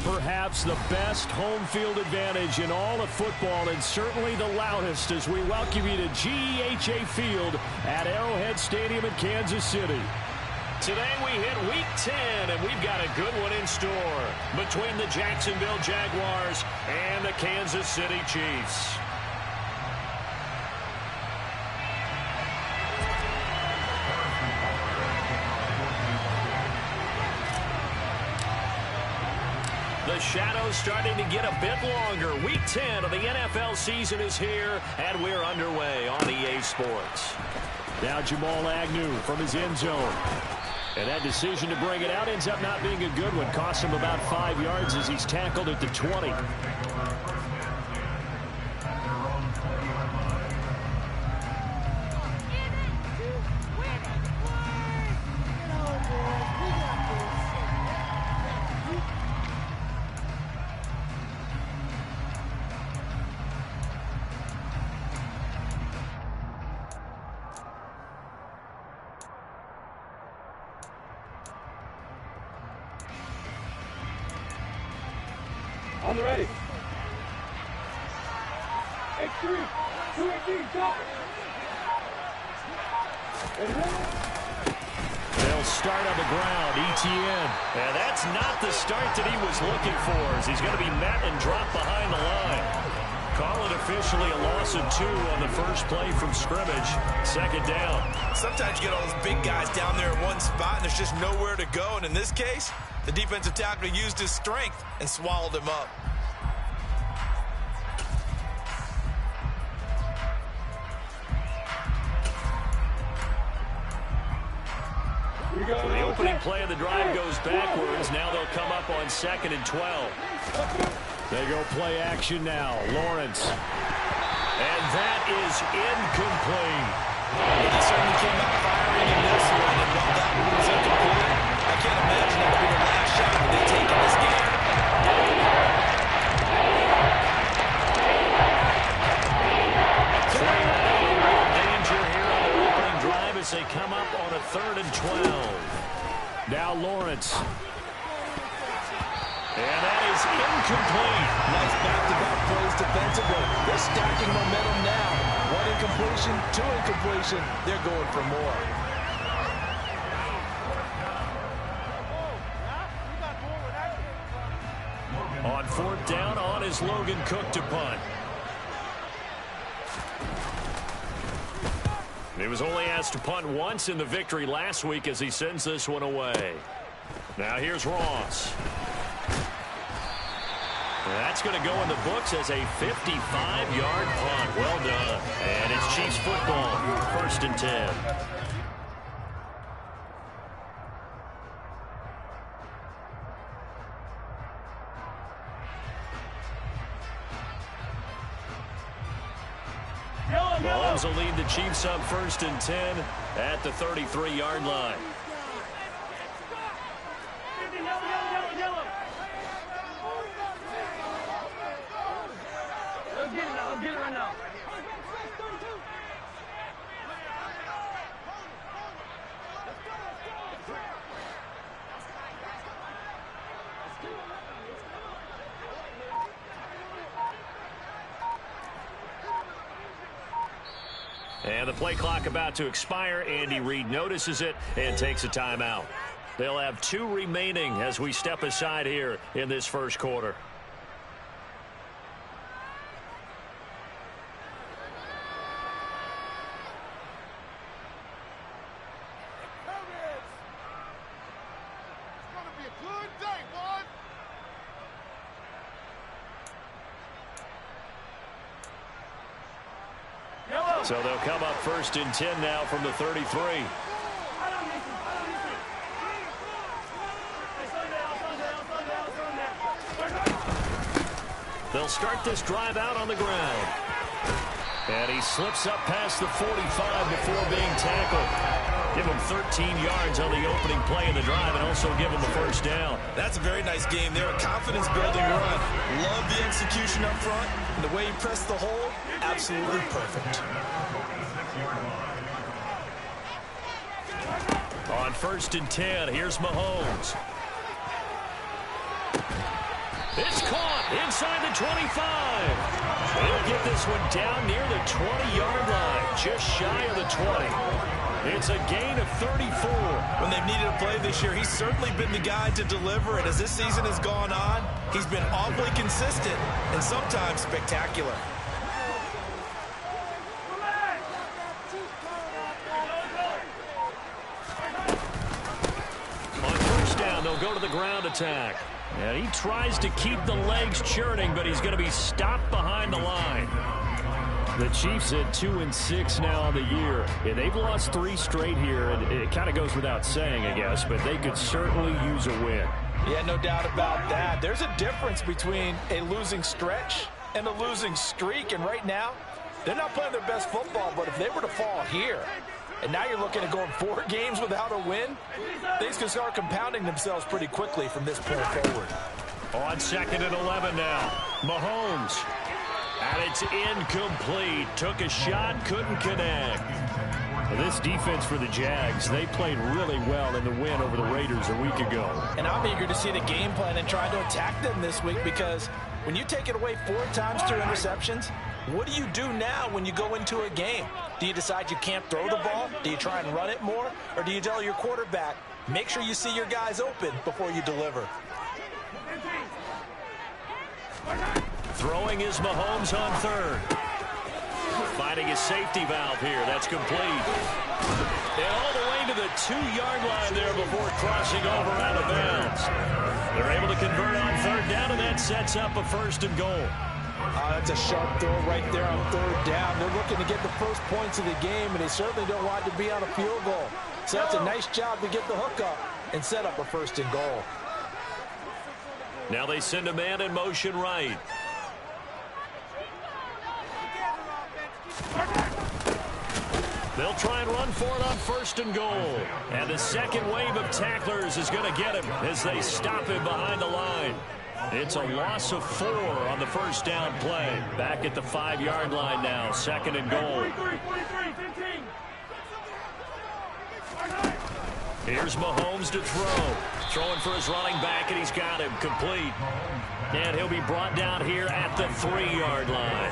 perhaps the best home field advantage in all of football, and certainly the loudest, as we welcome you to GEHA Field at Arrowhead Stadium in Kansas City. Today we hit Week 10, and we've got a good one in store between the Jacksonville Jaguars and the Kansas City Chiefs. The shadow's starting to get a bit longer. Week 10 of the NFL season is here, and we're underway on EA Sports. Now Jamal Agnew from his end zone. And that decision to bring it out ends up not being a good one. Costs him about 5 yards as he's tackled at the 20. On the ready. X3, 218, top. They'll start on the ground, ETN. And that's not the start that he was looking for, as he's going to be met and dropped behind the line. Call it officially a loss of 2 on the first play from scrimmage. Second down. Sometimes you get all those big guys down there in one spot, and there's just nowhere to go. And in this case, the defensive tackle used his strength and swallowed him up. So the opening play of the drive goes backwards. Now they'll come up on 2nd and 12. They go play action now. Lawrence. And that is incomplete. They certainly came out firing in this one, and while that one was incomplete, I can't imagine that would be the last shot that they take in this game. Danger here on the opening drive as they come up on a 3rd and 12. Now Lawrence. And that is incomplete. Nice back-to-back plays defensively. They're stacking momentum now. 1 incompletion, 2 incompletion. They're going for more. On 4th down, on is Logan Cook to punt. He was only asked to punt once in the victory last week as he sends this one away. Now here's Ross. That's going to go in the books as a 55-yard punt. Well done. And it's Chiefs football, 1st and 10. Mahomes will lead the Chiefs up 1st and 10 at the 33-yard line. Get it right now. And the play clock about to expire. Andy Reid notices it and takes a timeout. They'll have 2 remaining as we step aside here in this first quarter. So they'll come up 1st and 10 now from the 33. They'll start this drive out on the ground. And he slips up past the 45 before being tackled. Give him 13 yards on the opening play of the drive and also give him a 1st down. That's a very nice game there. A confidence-building run. Love the execution up front. And the way he pressed the hole, absolutely perfect. On 1st and 10, here's Mahomes. It's caught inside the 25. He'll get this one down near the 20-yard line, just shy of the 20. It's a gain of 34. When they've needed a play this year, he's certainly been the guy to deliver, and as this season has gone on, he's been awfully consistent and sometimes spectacular. On first down, they'll go to the ground attack. And he tries to keep the legs churning, but he's going to be stopped behind the line. The Chiefs at 2-6 now on the year. Yeah, they've lost 3 straight here, and it kind of goes without saying, I guess, but they could certainly use a win. Yeah, no doubt about that. There's a difference between a losing stretch and a losing streak, and right now, they're not playing their best football, but if they were to fall here, and now you're looking at going 4 games without a win, things can start compounding themselves pretty quickly from this point forward. On 2nd and 11 now, Mahomes. And it's incomplete. Took a shot, couldn't connect. Well, this defense for the Jags, they played really well in the win over the Raiders a week ago. And I'm eager to see the game plan and try to attack them this week, because when you take it away 4 times through interceptions, what do you do now when you go into a game? Do you decide you can't throw the ball? Do you try and run it more? Or do you tell your quarterback, make sure you see your guys open before you deliver? Throwing is Mahomes on 3rd. Finding his safety valve here. That's complete. And all the way to the 2-yard line there before crossing over out of bounds. They're able to convert on 3rd down, and that sets up a 1st and goal. That's a sharp throw right there on 3rd down. They're looking to get the first points of the game, and they certainly don't want to be on a field goal. So that's a nice job to get the hook up and set up a 1st and goal. Now they send a man in motion right. They'll try and run for it on 1st and goal. And the second wave of tacklers is going to get him as they stop him behind the line. It's a loss of 4 on the 1st down play. Back at the 5-yard line now, 2nd and goal. Here's Mahomes to throw. Throwing for his running back, and he's got him complete. And he'll be brought down here at the 3-yard line.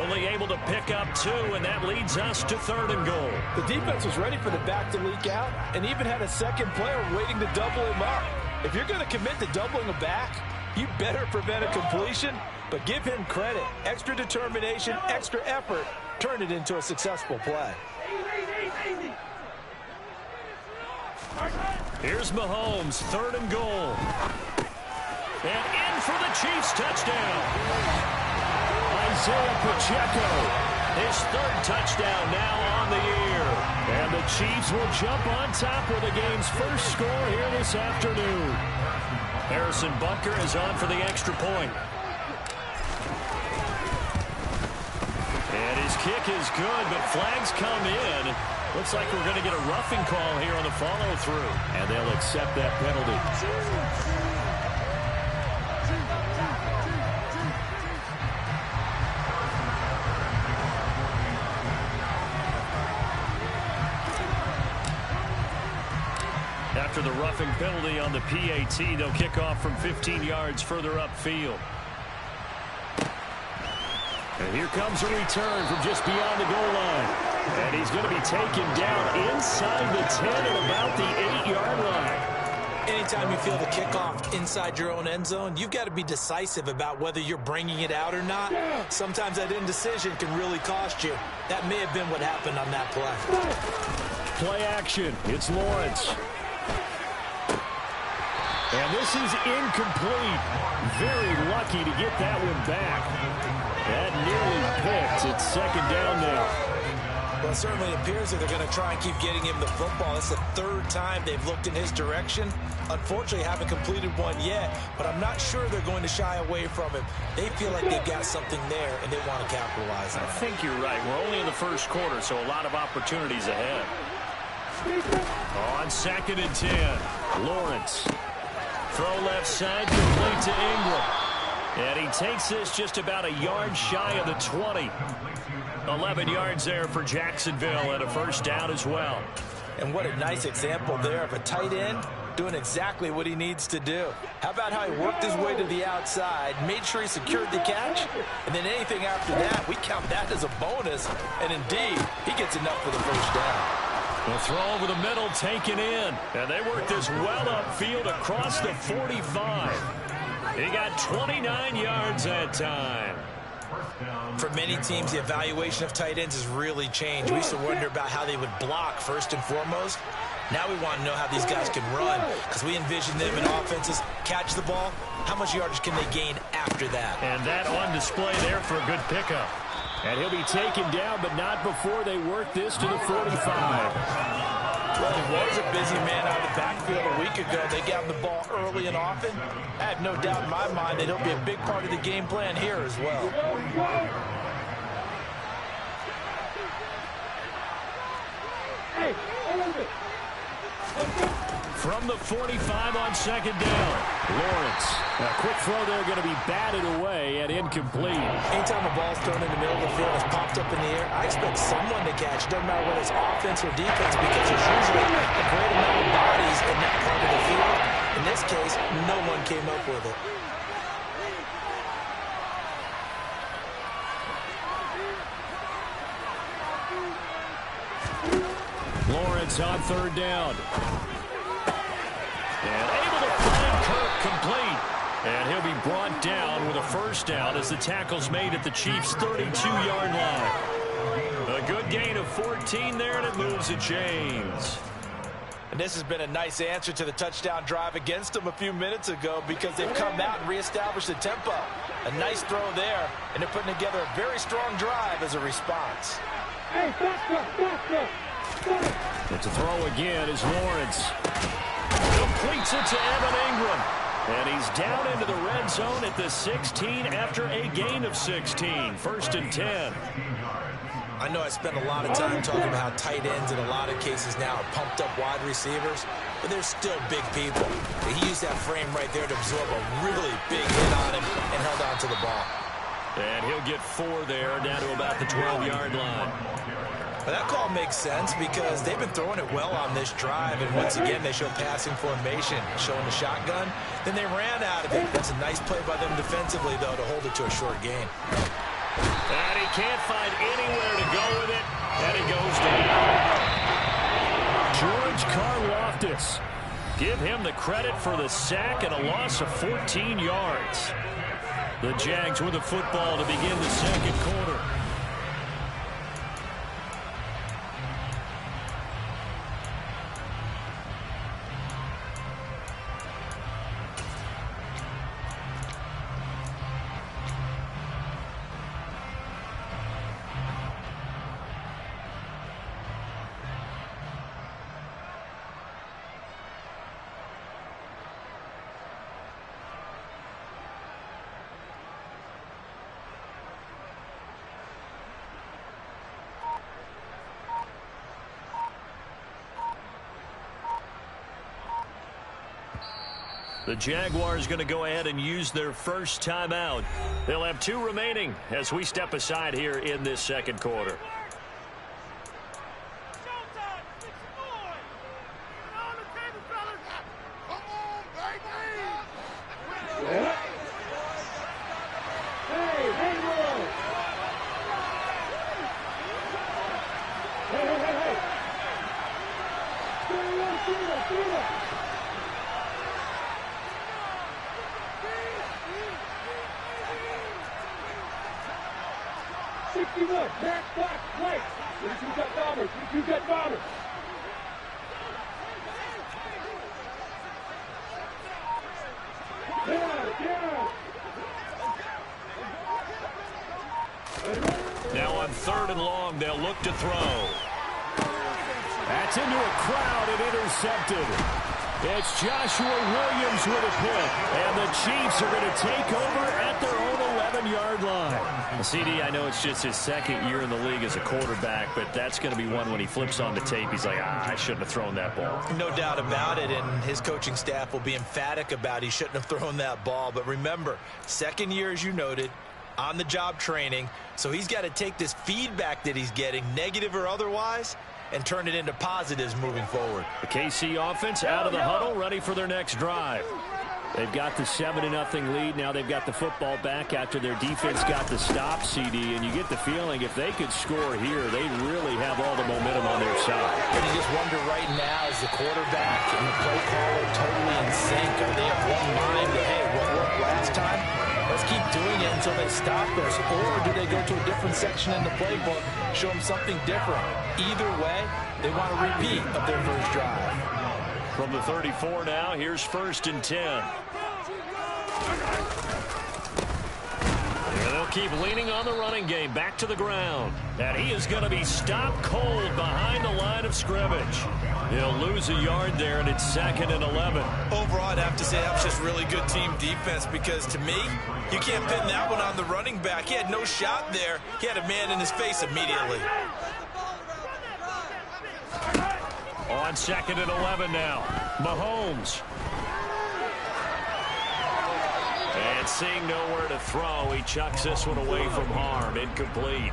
Only able to pick up 2, and that leads us to 3rd and goal. The defense was ready for the back to leak out and even had a second player waiting to double him up. If you're going to commit to doubling a back, you better prevent a completion, but give him credit. Extra determination, extra effort, turn it into a successful play. Here's Mahomes, 3rd and goal. And in for the Chiefs touchdown. Isaiah Pacheco, his 3rd touchdown now on the year. And the Chiefs will jump on top with the game's first score here this afternoon. Harrison Bunker is on for the extra point. And his kick is good, but flags come in. Looks like we're going to get a roughing call here on the follow-through. And they'll accept that penalty. After the roughing penalty on the PAT, they'll kick off from 15 yards further upfield. And here comes a return from just beyond the goal line. And he's going to be taken down inside the 10 at about the 8-yard line. Anytime you feel the kickoff inside your own end zone, you've got to be decisive about whether you're bringing it out or not. Sometimes that indecision can really cost you. That may have been what happened on that play. Play action. It's Lawrence. And this is incomplete. Very lucky to get that one back. That nearly picked. It's 2nd down now. Well, it certainly appears that they're going to try and keep getting him the football. It's the 3rd time they've looked in his direction. Unfortunately, haven't completed one yet, but I'm not sure they're going to shy away from him. They feel like they've got something there, and they want to capitalize on it. I think you're right. We're only in the 1st quarter, so a lot of opportunities ahead. On 2nd and 10, Lawrence. Throw left side, complete to Ingram. And he takes this just about a yard shy of the 20. 11 yards there for Jacksonville and a 1st down as well. And what a nice example there of a tight end doing exactly what he needs to do. How about how he worked his way to the outside, made sure he secured the catch, and then anything after that, we count that as a bonus. And indeed, he gets enough for the first down. The throw over the middle taken in. And they work this well upfield across the 45. He got 29 yards that time. For many teams, the evaluation of tight ends has really changed. We used to wonder about how they would block first and foremost. Now we want to know how these guys can run, because we envision them in offenses catch the ball. How much yardage can they gain after that? And that on display there for a good pickup. And he'll be taken down, but not before they work this to the 45. Well, he was a busy man out of the backfield a week ago. They got him the ball early and often. I have no doubt in my mind that he'll be a big part of the game plan here as well. From the 45 on second down, Lawrence. A quick throw there going to be batted away and incomplete. Anytime a ball's thrown in the middle of the field, it's popped up in the air, I expect someone to catch. It doesn't matter whether it's offense or defense, because there's usually a great amount of bodies in that part of the field. In this case, no one came up with it. Lawrence on third down. And able to find Kirk complete. And he'll be brought down with a first down as the tackle's made at the Chiefs' 32-yard line. A good gain of 14 there, and it moves the chains. And this has been a nice answer to the touchdown drive against them a few minutes ago, because they've come out and reestablished the tempo. A nice throw there, and they're putting together a very strong drive as a response. Hey, faster. It's a throw again as Lawrence completes it to Evan Ingram. And he's down into the red zone at the 16 after a gain of 16. First and 10. I know I spent a lot of time talking about how tight ends in a lot of cases now are pumped up wide receivers, but they're still big people. He used that frame right there to absorb a really big hit on him and held on to the ball. And he'll get 4 there, down to about the 12-yard line. But that call makes sense because they've been throwing it well on this drive, and once again they show passing formation, showing the shotgun. Then they ran out of it. That's a nice play by them defensively, though, to hold it to a short gain. And he can't find anywhere to go with it, and it goes down. George Karlaftis. Give him the credit for the sack and a loss of 14 yards. The Jags with the football to begin the second quarter. The Jaguars going to go ahead and use their first timeout. They'll have 2 remaining as we step aside here in this second quarter. Now on 3rd and long, they'll look to throw. That's into a crowd and intercepted. It's Joshua Williams with a pick, and the Chiefs are going to take over at their own 11-yard line. CD, I know it's just his 2nd year in the league as a quarterback, but that's going to be one when he flips on the tape, he's like, I shouldn't have thrown that ball. No doubt about it, and his coaching staff will be emphatic about he shouldn't have thrown that ball. But remember, 2nd year, as you noted, on-the-job training, so he's got to take this feedback that he's getting, negative or otherwise, and turn it into positives moving forward. The KC offense out of the huddle, ready for their next drive. They've got the 7-0 lead. Now they've got the football back after their defense got the stop, CD. And you get the feeling if they could score here, they really have all the momentum on their side. And you just wonder right now, is the quarterback and the play caller totally in sync? Are they of one mind that, hey, what worked last time? Let's keep doing it until they stop us. Or do they go to a different section in the playbook, show them something different? Either way, they want a repeat of their first drive. From the 34 now, here's 1st and 10. And they'll keep leaning on the running game. Back to the ground. And he is going to be stopped cold behind the line of scrimmage. He'll lose a yard there, and it's 2nd and 11. Overall, I'd have to say that was just really good team defense because, to me, you can't pin that one on the running back. He had no shot there. He had a man in his face immediately. On 2nd and 11 now. Mahomes. And seeing nowhere to throw, he chucks this one away from harm. Incomplete.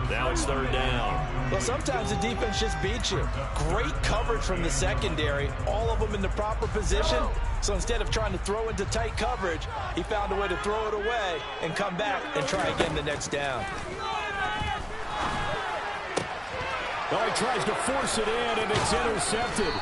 Now it's 3rd down. Well, sometimes the defense just beats you. Great coverage from the secondary. All of them in the proper position. So instead of trying to throw into tight coverage, he found a way to throw it away and come back and try again the next down. Oh, he tries to force it in, and it's intercepted.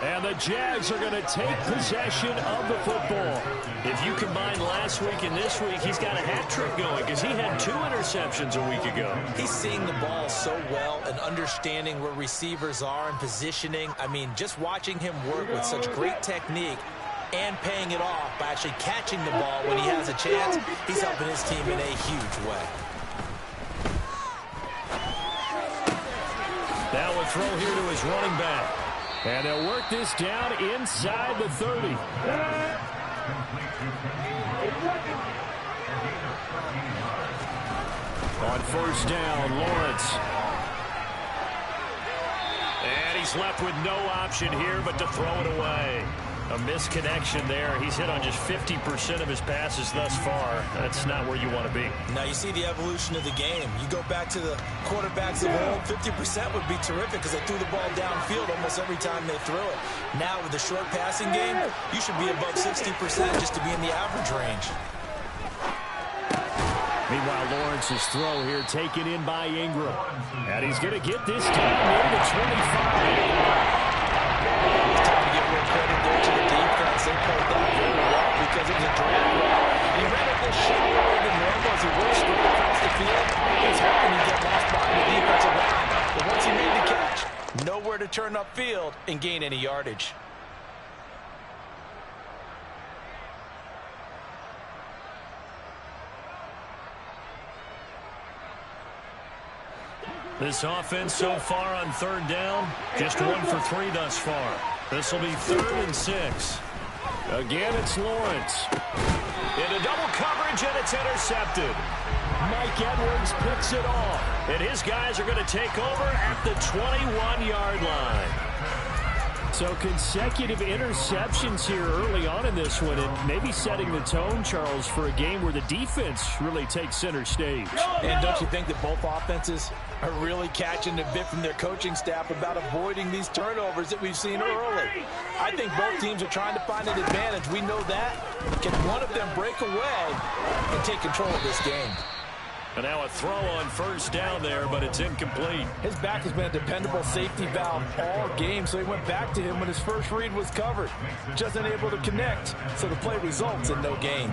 And the Jags are going to take possession of the football. If you combine last week and this week, he's got a hat trick going because he had 2 interceptions a week ago. He's seeing the ball so well and understanding where receivers are and positioning. I mean, just watching him work with such great technique and paying it off by actually catching the ball when he has a chance, he's helping his team in a huge way. Now a throw here to his running back. And they'll work this down inside the 30. On 1st down, Lawrence. And he's left with no option here but to throw it away. A misconnection there. He's hit on just 50% of his passes thus far. That's not where you want to be. Now you see the evolution of the game. You go back to the quarterbacks of old, 50% would be terrific because they threw the ball downfield almost every time they threw it. Now with the short passing game, you should be above 60% just to be in the average range. Meanwhile, Lawrence's throw here taken in by Ingram. And he's going to get this down near the 25. Credit there to the defense. They played that very well because it was a drag route. He ran it this shallower than normal as he worked straight across the field. He was hoping he'd get lost behind the defensive line. But once he made the catch, nowhere to turn upfield and gain any yardage. This offense so far on 3rd down, just 1 for 3 thus far. This will be 3rd and 6. Again, it's Lawrence. Into double coverage, and it's intercepted. Mike Edwards picks it off. And his guys are going to take over at the 21-yard line. So consecutive interceptions here early on in this one, and maybe setting the tone, Charles, for a game where the defense really takes center stage. And don't you think that both offenses are really catching the bit from their coaching staff about avoiding these turnovers that we've seen early? I think both teams are trying to find an advantage. We know that. Can one of them break away and take control of this game? And now a throw on 1st down there, but it's incomplete. His back has been a dependable safety valve all game, so he went back to him when his first read was covered. Just unable to connect, so the play results in no gain.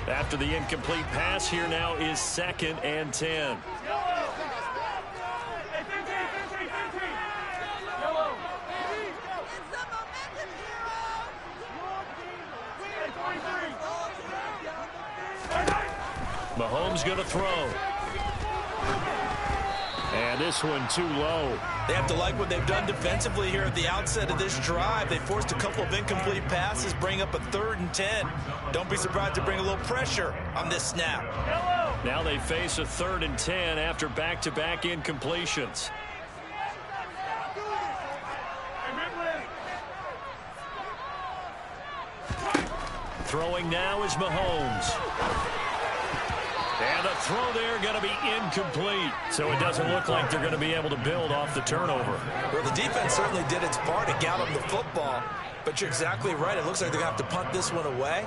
After the incomplete pass, here now is 2nd and 10. Mahomes going to throw. And this one too low. They have to like what they've done defensively here at the outset of this drive. They forced a couple of incomplete passes, bring up a 3rd and 10. Don't be surprised to bring a little pressure on this snap. Now they face a 3rd and 10 after back-to-back incompletions. Throwing now is Mahomes. And the throw there going to be incomplete. So it doesn't look like they're going to be able to build off the turnover. Well, the defense certainly did its part to get them the football. But you're exactly right. It looks like they're going to have to punt this one away.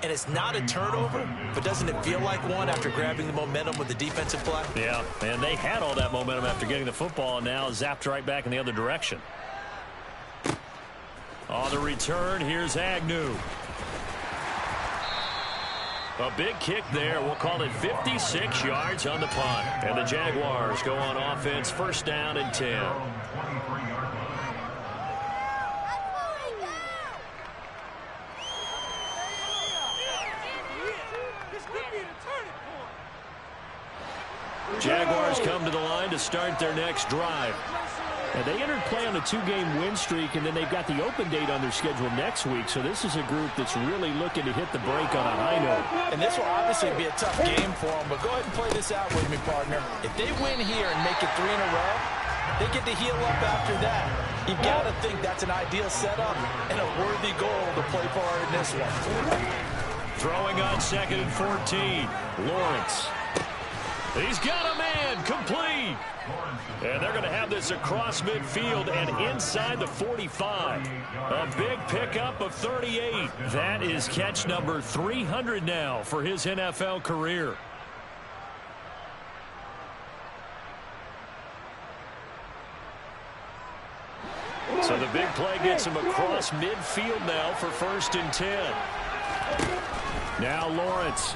And it's not a turnover, but doesn't it feel like one after grabbing the momentum with the defensive play? Yeah, and they had all that momentum after getting the football, and now zapped right back in the other direction. On the return, here's Agnew. A big kick there. We'll call it 56 yards on the punt. And the Jaguars go on offense, first down and 10. Jaguars come to the line to start their next drive. And they entered play on a 2-game win streak, and then they've got the open date on their schedule next week. So this is a group that's really looking to hit the break on a high note. And this will obviously be a tough game for them, but go ahead and play this out with me, partner. If they win here and make it 3 in a row, they get to heal up after that. You've got to think that's an ideal setup and a worthy goal to play for in this one. Throwing on 2nd and 14. Lawrence. He's got a man, complete. And they're going to have this across midfield and inside the 45. A big pickup of 38. That is catch number 300 now for his NFL career. So the big play gets him across midfield now for 1st and 10. Now Lawrence.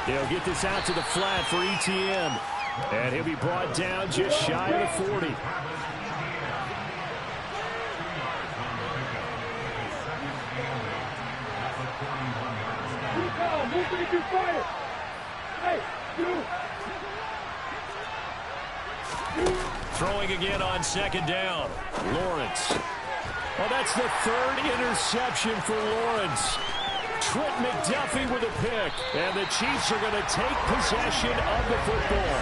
They'll get this out to the flat for ETN. And he'll be brought down just shy of the 40. Throwing again on 2nd down. Lawrence. Well, that's the 3rd interception for Lawrence. Trent McDuffie with a pick. And the Chiefs are going to take possession of the football.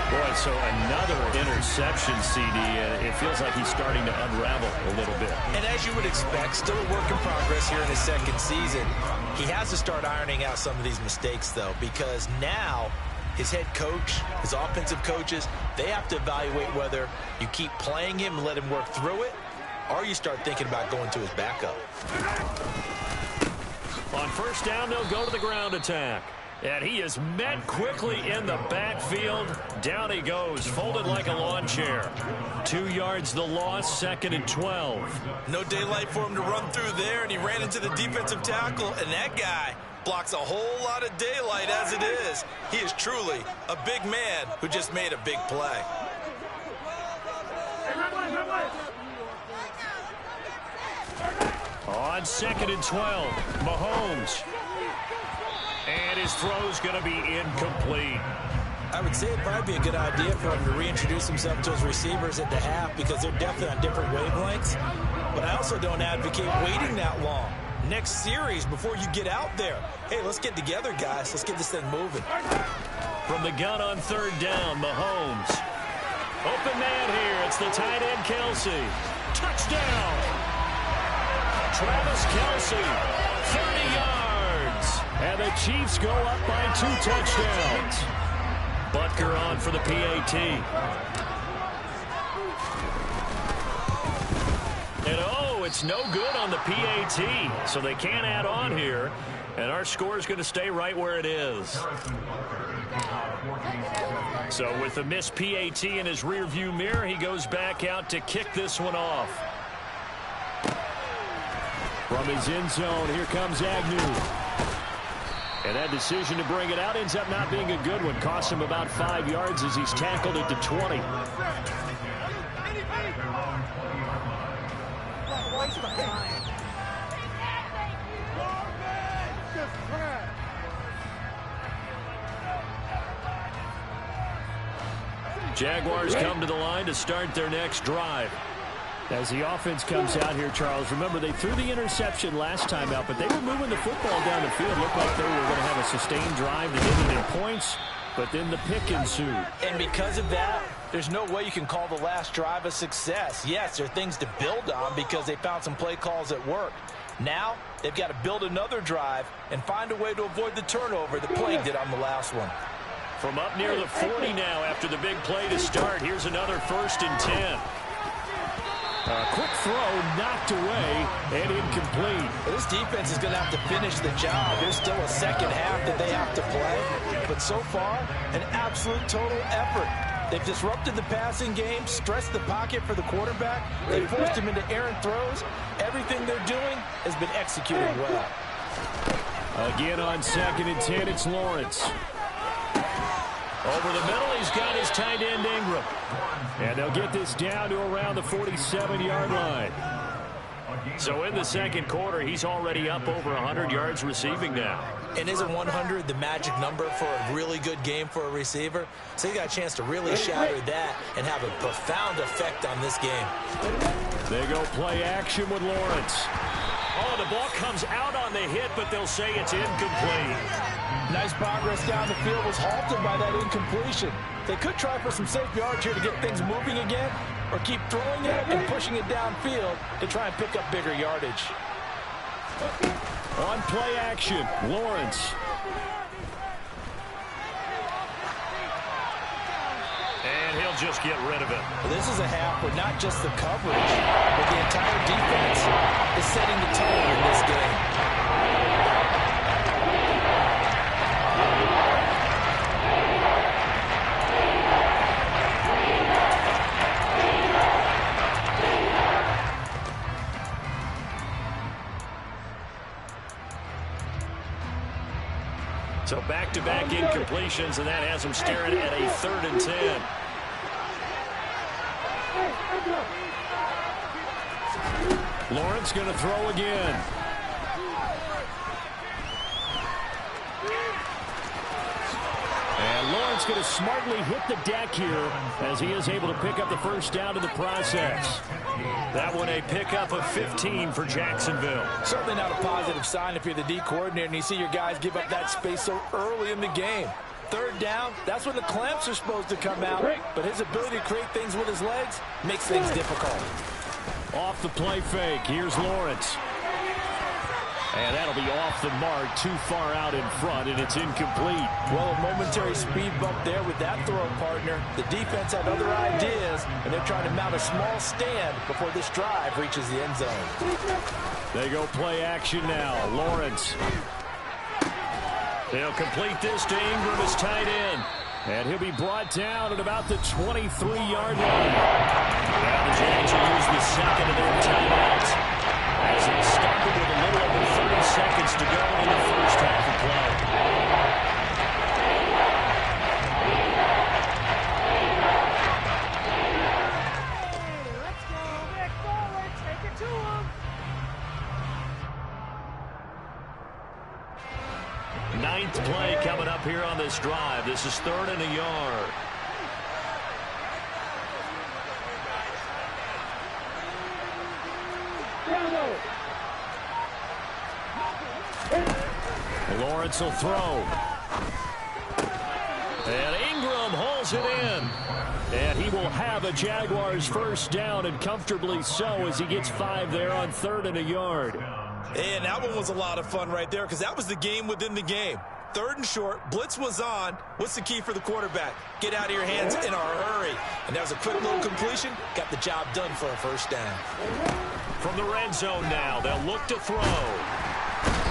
Boy, so another interception, CD. It feels like he's starting to unravel a little bit. And as you would expect, still a work in progress here in his 2nd season. He has to start ironing out some of these mistakes, though, because now his head coach, his offensive coaches, they have to evaluate whether you keep playing him and let him work through it, or you start thinking about going to his backup. On 1st down, they'll go to the ground attack. And he is met quickly in the backfield. Down he goes, folded like a lawn chair. 2 yards the loss, 2nd and 12. No daylight for him to run through there, and he ran into the defensive tackle, and that guy blocks a whole lot of daylight as it is. He is truly a big man who just made a big play. On 2nd and 12, Mahomes. And his throw's going to be incomplete. I would say it'd probably be a good idea for him to reintroduce himself to his receivers at the half because they're definitely on different wavelengths. But I also don't advocate waiting that long. Next series before you get out there. Hey, let's get together, guys. Let's get this thing moving. From the gun on 3rd down, Mahomes. Open man here. It's the tight end, Kelsey. Touchdown. Travis Kelsey, 30 yards. And the Chiefs go up by 2 touchdowns. Butker on for the PAT. And oh, it's no good on the PAT. So they can't add on here. And our score is going to stay right where it is. So with the missed PAT in his rearview mirror, he goes back out to kick this one off. From his end zone, here comes Agnew. And that decision to bring it out ends up not being a good one. Cost him about 5 yards as he's tackled at the 20. Jaguars come to the line to start their next drive. As the offense comes out here, Charles, remember they threw the interception last time out, but they were moving the football down the field. Looked like they were going to have a sustained drive that ended in points, but then the pick ensued. And because of that, there's no way you can call the last drive a success. Yes, there are things to build on because they found some play calls that work. Now, they've got to build another drive and find a way to avoid the turnover that plagued it on the last one. From up near the 40 now after the big play to start. Here's another 1st and 10. A quick throw knocked away and incomplete. Well, this defense is going to have to finish the job. There's still a second half that they have to play. But so far, an absolute total effort. They've disrupted the passing game, stressed the pocket for the quarterback. They forced him into errant throws. Everything they're doing has been executed well. Again on 2nd and 10, it's Lawrence. Over the middle, he's got his tight end Ingram. And they'll get this down to around the 47-yard line. So in the second quarter, he's already up over 100 yards receiving now. And isn't 100 the magic number for a really good game for a receiver? So you got a chance to really shatter that and have a profound effect on this game. They go play action with Lawrence. Oh, the ball comes out on the hit, but they'll say it's incomplete. Nice progress down the field was halted by that incompletion. They could try for some safe yards here to get things moving again, or keep throwing it and pushing it downfield to try and pick up bigger yardage. On play action, Lawrence. And he'll just get rid of it. This is a half where not just the coverage, but the entire defense is setting the tone in this game. So back-to-back incompletions, and that has them staring at a 3rd and 10. Lawrence going to throw again. And Lawrence going to smartly hit the deck here as he is able to pick up the 1st down in the process. That one a pickup of 15 for Jacksonville. Certainly not a positive sign if you're the D coordinator and you see your guys give up that space so early in the game. 3rd down, that's when the clamps are supposed to come out, but his ability to create things with his legs makes things difficult. Off the play fake, here's Lawrence. And that'll be off the mark, too far out in front, and it's incomplete. Well, a momentary speed bump there with that throw partner. The defense had other ideas, and they're trying to mount a small stand before this drive reaches the end zone. They go play action now. Lawrence. They'll complete this to Ingram as tight end. And he'll be brought down at about the 23-yard line. And the Jags will use the second of their timeouts as they started with a little over 30 seconds to go in the first half of play. Let's go, Vic, forward, take it to him. Ninth play coming up here on this drive. This is 3rd and a yard. Lawrence will throw. And Ingram holds it in. And he will have a Jaguars 1st down, and comfortably so, as he gets 5 there on 3rd and a yard. And that one was a lot of fun right there because that was the game within the game. 3rd and short, blitz was on. What's the key for the quarterback? Get out of your hands in a hurry. And that was a quick little completion. Got the job done for a 1st down. From the red zone now, they'll look to throw.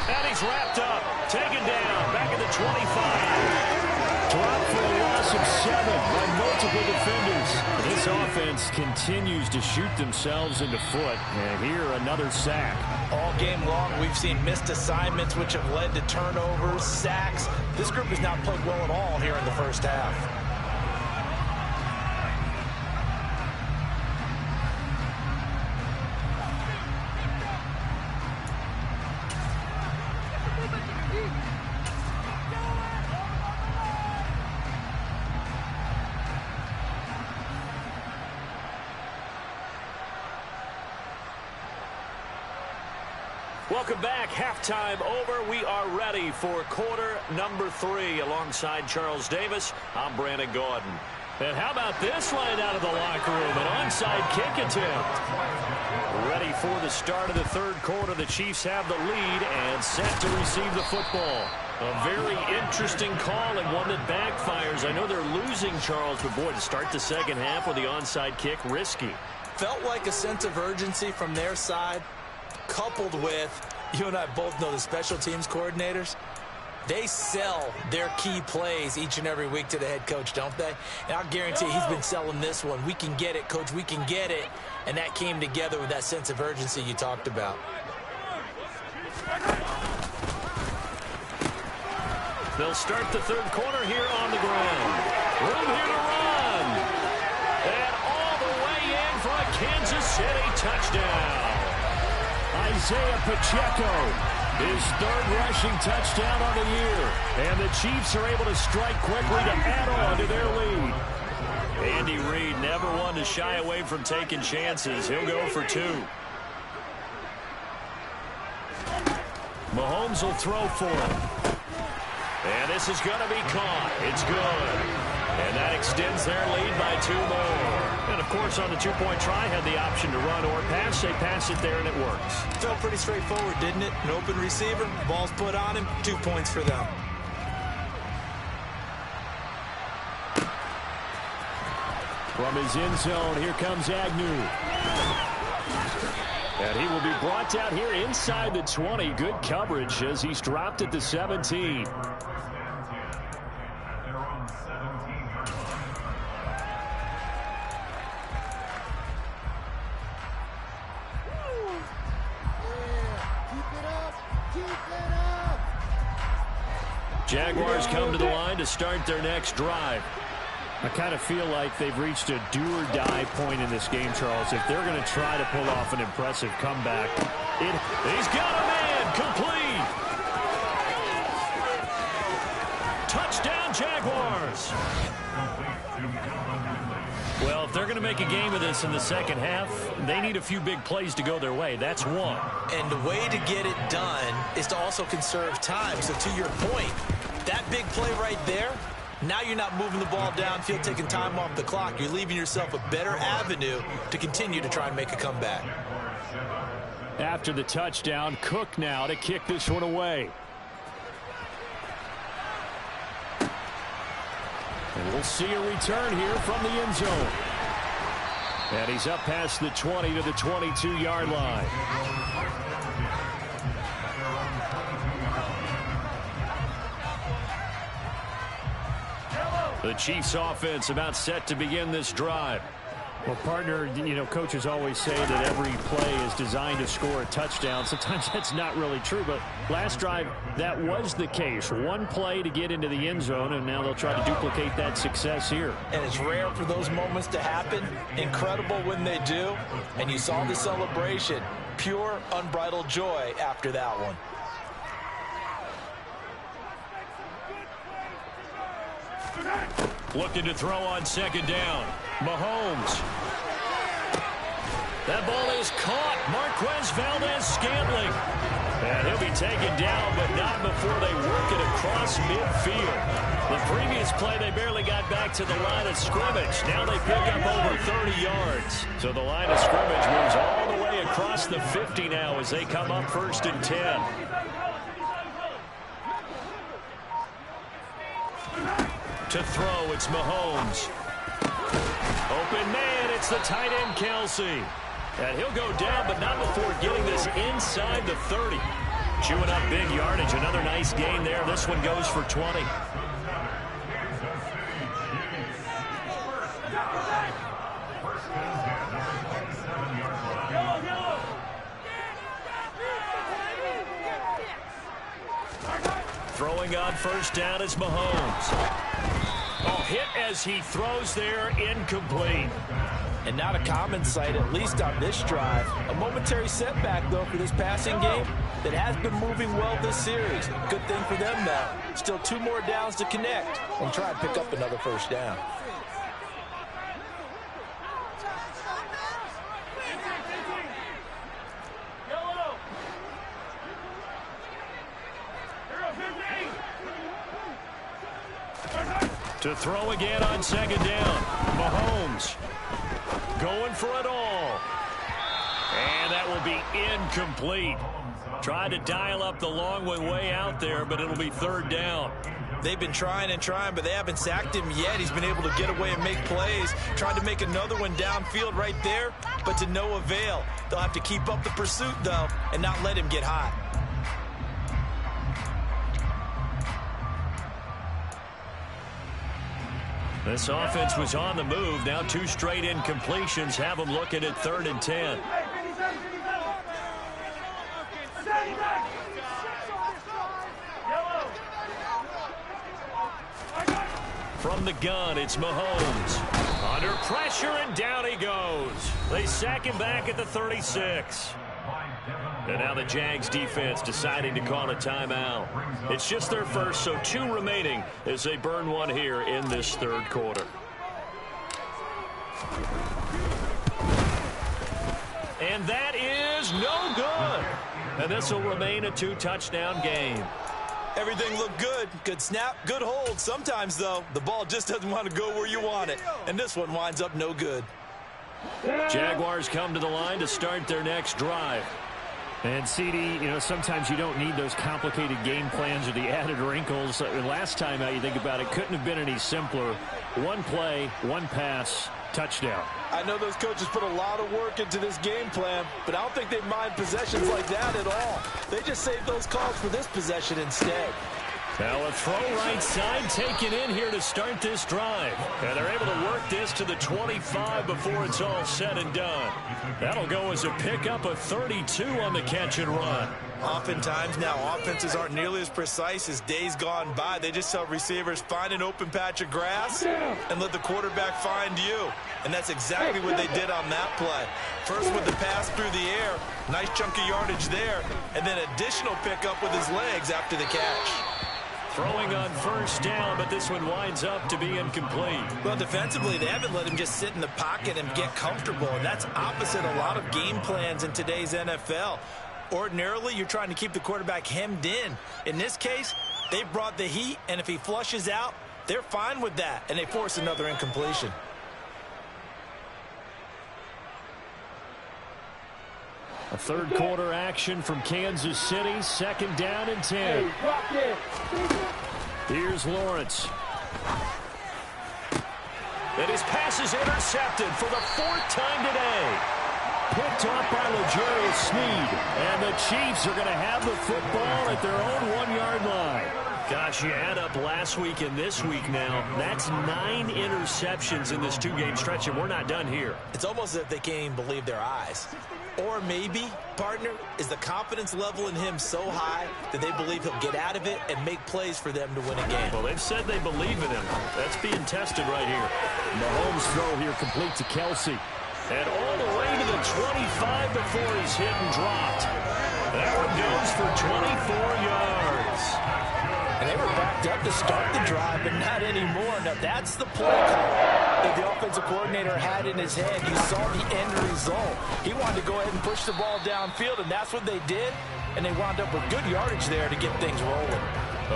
And he's wrapped up, taken down, back at the 25. Dropped for a loss of 7 by multiple defenders. This offense continues to shoot themselves in the foot. And here, another sack. All game long, we've seen missed assignments, which have led to turnovers, sacks. This group has not played well at all here in the first half. Welcome back. Halftime over. We are ready for quarter number 3. Alongside Charles Davis, I'm Brandon Gaudin. And how about this right out of the locker room? An onside kick attempt. Ready for the start of the third quarter. The Chiefs have the lead and set to receive the football. A very interesting call and one that backfires. I know they're losing, Charles, but boy, to start the second half with the onside kick, risky. Felt like a sense of urgency from their side, coupled with, you and I both know the special teams coordinators, they sell their key plays each and every week to the head coach, don't they? And I'll guarantee he's been selling this one. We can get it, coach, we can get it. And that came together with that sense of urgency you talked about. They'll start the third quarter here on the ground. Room here to run. And all the way in for a Kansas City touchdown. Isaiah Pacheco. His third rushing touchdown on the year. And the Chiefs are able to strike quickly to add on to their lead. Andy Reid never one to shy away from taking chances. He'll go for two. Mahomes will throw for him. And this is going to be caught. It's good. And that extends their lead by 2 more. And, of course, on the two-point try, had the option to run or pass. They pass it there, and it works. Felt pretty straightforward, didn't it? An open receiver, ball's put on him, 2 points for them. From his end zone, here comes Agnew. And he will be brought down here inside the 20. Good coverage as he's dropped at the 17. Jaguars come to the line to start their next drive. I kind of feel like they've reached a do-or-die point in this game, Charles. If they're going to try to pull off an impressive comeback, he's got a man complete. Touchdown, Jaguars. Well, if they're going to make a game of this in the second half, they need a few big plays to go their way. That's one. And the way to get it done is to also conserve time. So to your point, that big play right there, now you're not moving the ball downfield, taking time off the clock. You're leaving yourself a better avenue to continue to try and make a comeback. After the touchdown, Cook now to kick this one away. And we'll see a return here from the end zone. And he's up past the 20 to the 22-yard line. The Chiefs offense about set to begin this drive. Well, partner, you know, coaches always say that every play is designed to score a touchdown. Sometimes that's not really true, but last drive, that was the case. One play to get into the end zone, and now they'll try to duplicate that success here. And it's rare for those moments to happen. Incredible when they do. And you saw the celebration. Pure, unbridled joy after that one. Looking to throw on second down. Mahomes. That ball is caught. Marquez Valdez-Scantling. And he'll be taken down, but not before they work it across midfield. The previous play, they barely got back to the line of scrimmage. Now they pick up over 30 yards. So the line of scrimmage moves all the way across the 50 now as they come up 1st and 10. To throw, it's Mahomes. Open man, it's the tight end, Kelsey. And he'll go down, but not before getting this inside the 30. Chewing up big yardage. Another nice gain there. This one goes for 20. Throwing on first down is Mahomes. Oh, hit as he throws there, incomplete. And not a common sight, at least on this drive. A momentary setback, though, for this passing game that has been moving well this series. Good thing for them, though. Still 2 more downs to connect and try and pick up another first down. To To throw again on second down. Mahomes going for it all. And that will be incomplete. Tried to dial up the long way out there, but it'll be third down. They've been trying and trying, but they haven't sacked him yet. He's been able to get away and make plays. Tried to make another one downfield right there, but to no avail. They'll have to keep up the pursuit, though, and not let him get hot. This offense was on the move. Now 2 straight incompletions have them looking at 3rd and 10. From the gun, it's Mahomes. Under pressure, and down he goes. They sack him back at the 36. And now the Jags defense deciding to call a timeout. It's just their first, so 2 remaining as they burn one here in this 3rd quarter. And that is no good. And this will remain a 2-touchdown game. Everything looked good. Good snap, good hold. Sometimes, though, the ball just doesn't want to go where you want it. And this one winds up no good. Jaguars come to the line to start their next drive. And CD, sometimes you don't need those complicated game plans or the added wrinkles. Last time out, you think about it, couldn't have been any simpler. 1 play, 1 pass, touchdown. I know those coaches put a lot of work into this game plan, but I don't think they mind possessions like that at all. They just save those calls for this possession instead. Now a throw right side taken in here to start this drive. And they're able to work this to the 25 before it's all said and done. That'll go as a pickup of 32 on the catch and run. Oftentimes now offenses aren't nearly as precise as days gone by. They just tell receivers, find an open patch of grass and let the quarterback find you. And that's exactly what they did on that play. First with the pass through the air, nice chunk of yardage there, and then additional pickup with his legs after the catch. Throwing on first down, but this one winds up to be incomplete. Well, defensively, they haven't let him just sit in the pocket and get comfortable, and that's opposite a lot of game plans in today's NFL. Ordinarily, you're trying to keep the quarterback hemmed in. In this case, they brought the heat, and if he flushes out, they're fine with that, and they force another incompletion. A 3rd quarter action from Kansas City. 2nd down and 10. Here's Lawrence. And his pass is intercepted for the 4th time today. Picked off by L'Jarius Sneed. And the Chiefs are going to have the football at their own 1-yard line. Gosh, you add up last week and this week now. That's 9 interceptions in this 2-game stretch, and we're not done here. It's almost as if they can't even believe their eyes. Or maybe, partner, is the confidence level in him so high that they believe he'll get out of it and make plays for them to win a game. Well, they've said they believe in him. That's being tested right here. Mahomes' throw here complete to Kelsey. And all the way to the 25 before he's hit and dropped. That one goes for 24 yards. And they were backed up to start the drive, but not anymore. Now, that's the play call that the offensive coordinator had in his head. You saw the end result. He wanted to go ahead and push the ball downfield, and that's what they did. And they wound up with good yardage there to get things rolling.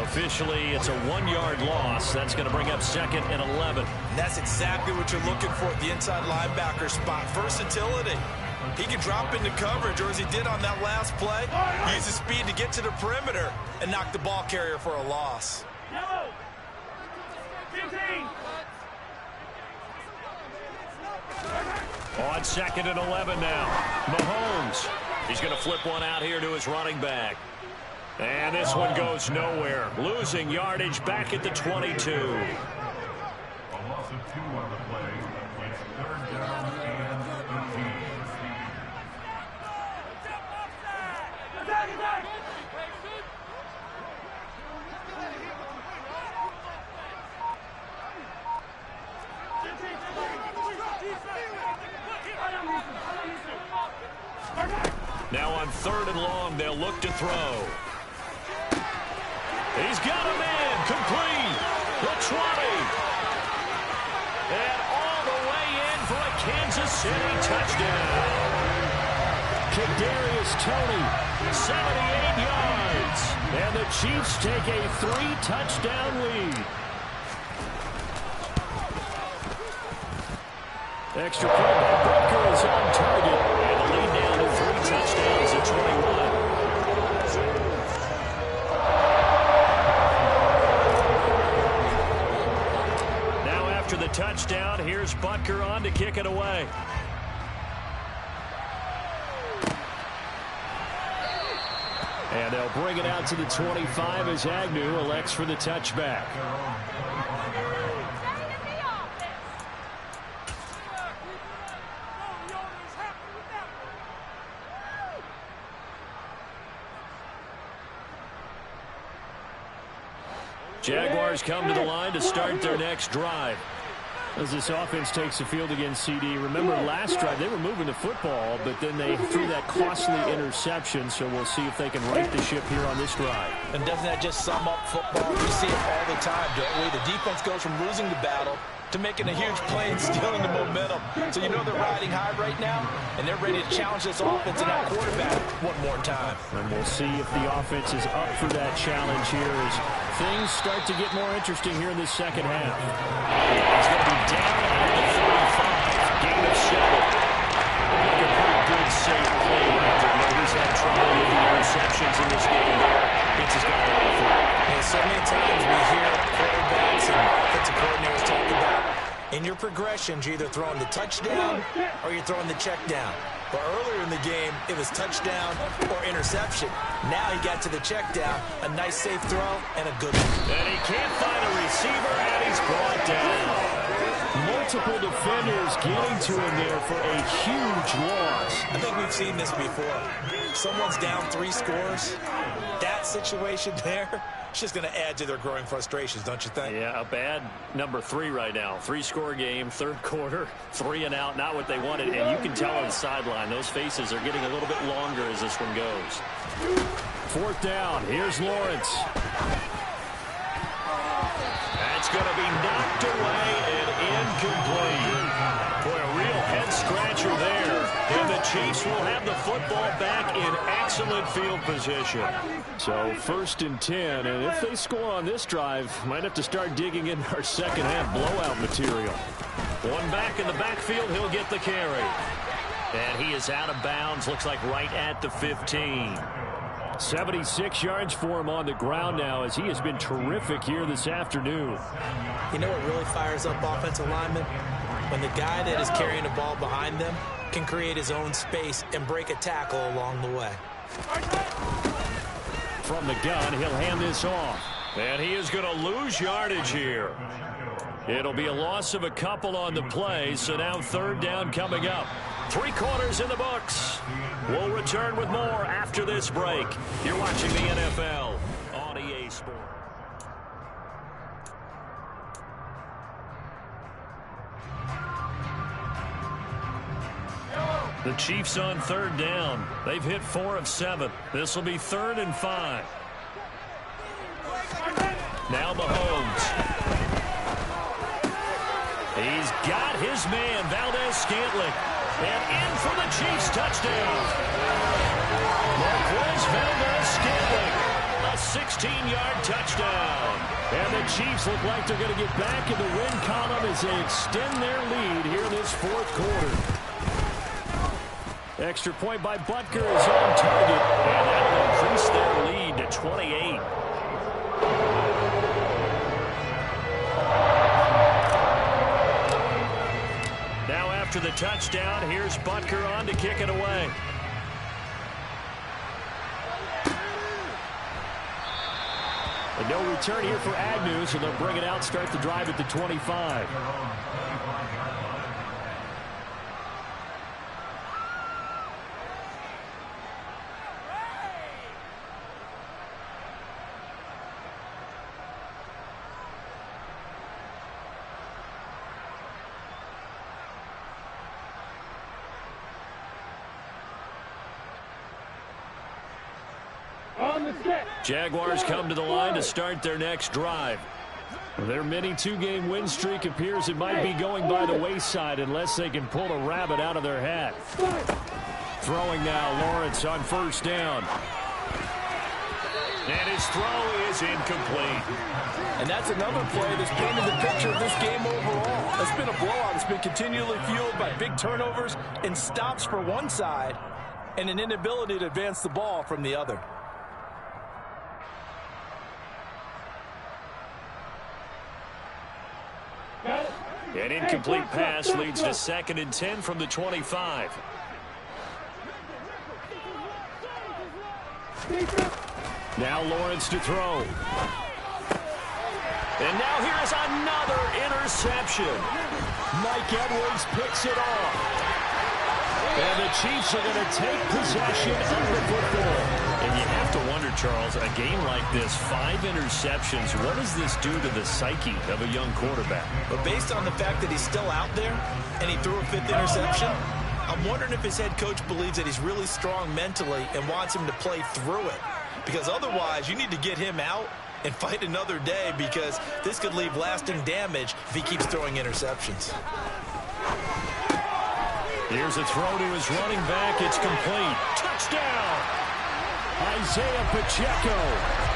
Officially, it's a 1-yard loss. That's going to bring up 2nd and 11. And that's exactly what you're looking for at the inside linebacker spot. Versatility. He can drop into coverage, or as he did on that last play, use his speed to get to the perimeter and knock the ball carrier for a loss. On 2nd and 11 now. Mahomes. He's going to flip one out here to his running back. And this one goes nowhere. Losing yardage back at the 22. A loss of 2 on the play. It's 3rd down and 15. Now on 3rd and long, they'll look to throw. He's got a man, complete, the 20. And all the way in for a Kansas City touchdown. Kadarius Toney, 78 yards. and the Chiefs take a 3-touchdown lead. Extra point by Butker is on target. And the lead down to 3 touchdowns at 21. Now after the touchdown, here's Butker on to kick it away. And they'll bring it out to the 25 as Agnew elects for the touchback. Jaguars come to the line to start their next drive. As this offense takes the field against CD. Remember last drive they were moving the football, but then they threw that costly interception, so we'll see if they can right the ship here on this drive. And doesn't that just sum up football? We see it all the time, don't we? The defense goes from losing the battle to making a huge play and stealing the momentum. So you know they're riding high right now, and they're ready to challenge this offense and that quarterback one more time. And we'll see if the offense is up for that challenge here as things start to get more interesting here in the second half. He's going to be down at the 45. Gain of 7. A pretty good safe play right there. He's had trouble with the interceptions in this game there. Gets his guy out of it. And so many times we hear quarterbacks and defensive coordinators talk about in your progressions, you're either throwing the touchdown or you're throwing the check down. But earlier in the game, it was touchdown or interception. Now he got to the check down, a nice safe throw, and a good one. And he can't find a receiver, and he's brought down. Multiple defenders getting to him there for a huge loss. I think we've seen this before. Someone's down 3 scores. That situation there, it's just going to add to their growing frustrations, don't you think? Yeah, a bad number 3 right now. 3-score game, third quarter, 3 and out, not what they wanted. And you can tell on the sideline, those faces are getting a little bit longer as this one goes. 4th down, here's Lawrence. That's going to be knocked away and incomplete. Boy, a real head-scratcher there. And the Chiefs will have the football back in excellent field position. So 1st and 10, and if they score on this drive, might have to start digging in our second half blowout material. One back in the backfield, he'll get the carry. And he is out of bounds, looks like right at the 15. 76 yards for him on the ground now as he has been terrific here this afternoon. You know what really fires up offensive linemen? When the guy that is carrying the ball behind them can create his own space and break a tackle along the way. From the gun, he'll hand this off. And he is going to lose yardage here. It'll be a loss of a couple on the play, so now 3rd down coming up. 3 quarters in the books. We'll return with more after this break. You're watching the NFL on EA Sports. The Chiefs on 3rd down. They've hit 4 of 7. This will be 3rd and 5. Now Mahomes. He's got his man, Valdez-Scantling. And in for the Chiefs touchdown. Marquez Valdez-Scantling. A 16-yard touchdown. And the Chiefs look like they're going to get back in the win column as they extend their lead here in this 4th quarter. Extra point by Butker is on target. And that'll increase their lead to 28. Now after the touchdown, here's Butker on to kick it away. And no return here for Agnew, so they'll bring it out, start the drive at the 25. Jaguars come to the line to start their next drive. Their mini 2-game win streak appears it might be going by the wayside unless they can pull a rabbit out of their hat. Throwing now, Lawrence on 1st down. And his throw is incomplete. And that's another play that's painted the picture of this game overall. As It's been a blowout. It's been continually fueled by big turnovers and stops for one side and an inability to advance the ball from the other. An incomplete pass leads to 2nd and 10 from the 25. Now Lawrence to throw. And now here's another interception. Mike Edwards picks it off. And the Chiefs are going to take possession of the football. And you have to wonder, Charles, a game like this, 5 interceptions, what does this do to the psyche of a young quarterback? But based on the fact that he's still out there and he threw a 5th interception, I'm wondering if his head coach believes that he's really strong mentally and wants him to play through it. Because otherwise, you need to get him out and fight another day, because this could leave lasting damage if he keeps throwing interceptions. Here's a throw to his running back. It's complete. Touchdown! Isaiah Pacheco.